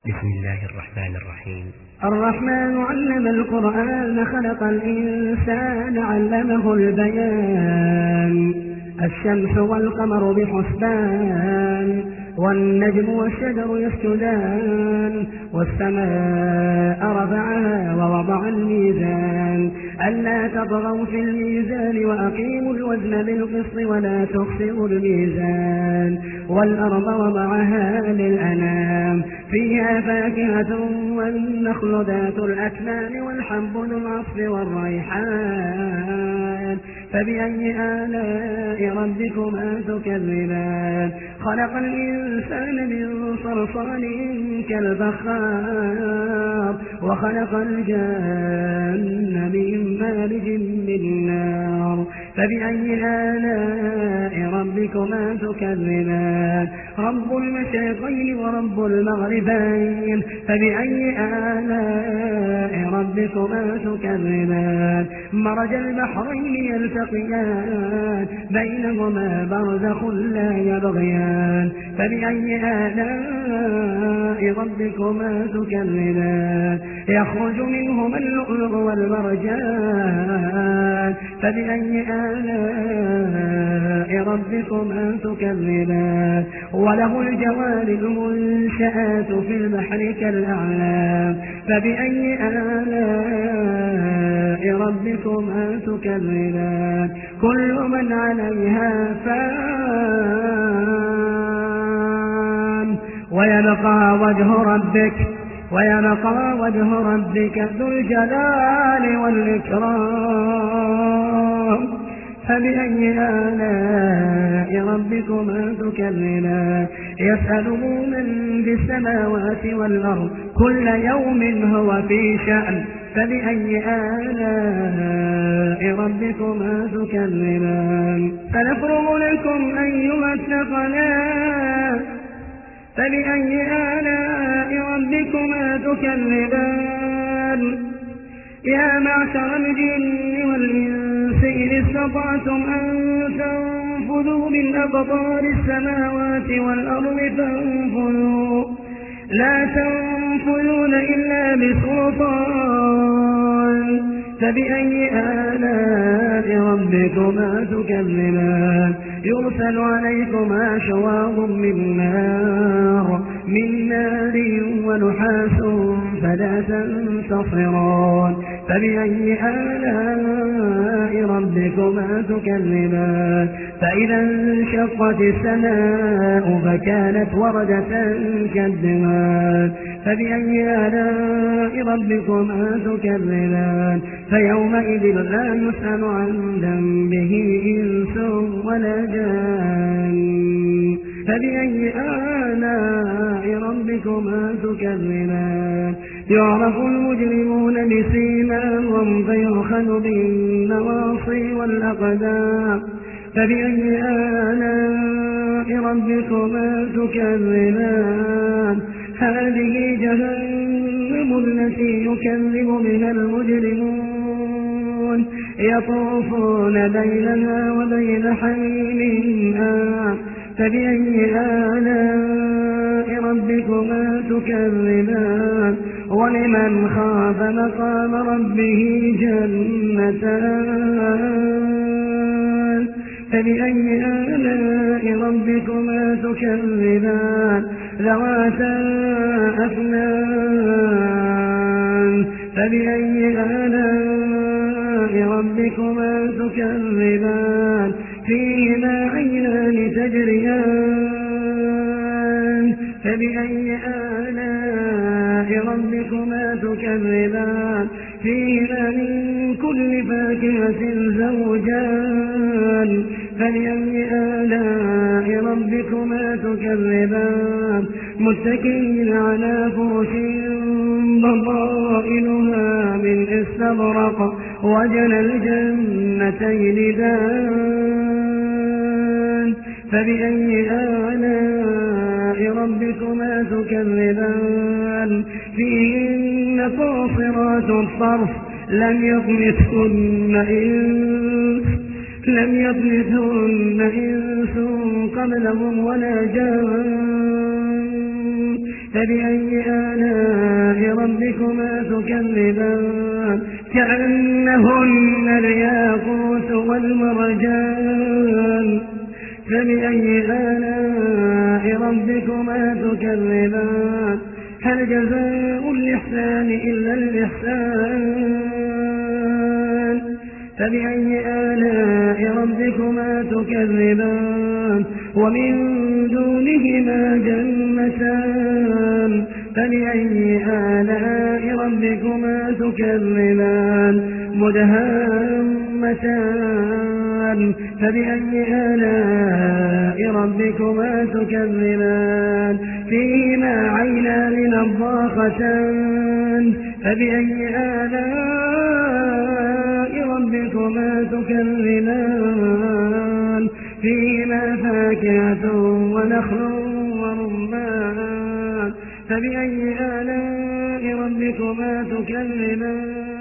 بسم الله الرحمن الرحيم. الرحمن علم القرآن خلق الإنسان علمه البيان. الشمس والقمر بحسبان والنجم والشجر يسجدان والسماء رفعها ووضع الميزان ألا تطغوا في الميزان وأقيموا الوزن بالقسط ولا تخسروا الميزان والأرض وضعها للأنام فيها فاكهة والنخل ذات الأكمام والحب ذو العصف والريحان فبأي آلاء ربكما تكذبان خلق الإنسان من صلصال كالفخار وخلق الجن من مارج من نار فبأي آلاء ربكما تكذبان رب المشرقين ورب المغربين فبأي آلاء ربكما تكذبان مرج البحرين يلتقيان بينهما برزخ لا يبغيان فبأي آلاء ربكما تكذبان يخرج منهما اللؤلؤ والمرجان فبأي آلاء ربكما تكذبان وله الجوار المنشآت في البحر كالأعلام فبأي آلاء ربكما تكذبان كل من عليها فان ويبقى وجه ربك ذو الجلال والإكرام فبأي آلاء ربكما تكذبان يسأله من في السماوات والأرض كل يوم هو في شأن فبأي آلاء ربكما تكذبان سنفرغ لكم أيها الثقلان فبأي آلاء ربكما تكذبان يا معشر الجن والإنس إن استطعتم أن تنفذوا من أقطار السماوات والأرض فانفذوا لا تنفذون إلا بسلطان فبأي آلاء ربكما تكذبان يرسل عليكما شواظ من نار ونحاس فلا تنتصران فبأي آلاء ربكما تكذبان فإذا انشقت السماء فكانت وردة كالدهان فبأي آلاء ربكما تكذبان فيومئذ لا يسأل عن ذنبه إنس ولا جان فبأي آلاء ربكما تكذبان يعرف المجرمون بسيماهم فيؤخذ بالنواصي والأقدام فبأي آلاء ربكما تكذبان هذه جهنم التي يكذب بها المجرمون يطوفون بينها وبين حميم آن فبأي آلاء ربكما تكذبان ولمن خاف مقام ربه جنتان فبأي آلاء ربكما تكذبان ذواتا أفنان فبأي آلاء ربكما تكذبان فيهما عينان تجريان فبأي آلاء ربكما تكذبان فيهما من كل فاكهة زوجان فبأي آلاء ربكما تكذبان متكئين على فرش بطائنها من استبرق وجنى الجنتين دان فبأي آلاء ربكما تكذبان فيهن قاصرات الطرف لم يطمثهن إنس قبلهم ولا جان فبأي آلاء ربكما تكذبان كأنهن الياقوت والمرجان فبأي آلاء ربكما تكذبان هل جزاء الإحسان إلا الإحسان فبأي آلاء ربكما تكذبان ومن دونهما جنتان فبأي آلاء ربكما تكذبان مدهامتان فبأي آلاء ربكما تكذبان فيهما عينان نضاختان فبأي آلاء ربكما تكذبان فيهما فاكهة ونخل ورمان فبأي آلاء ربكما تكذبان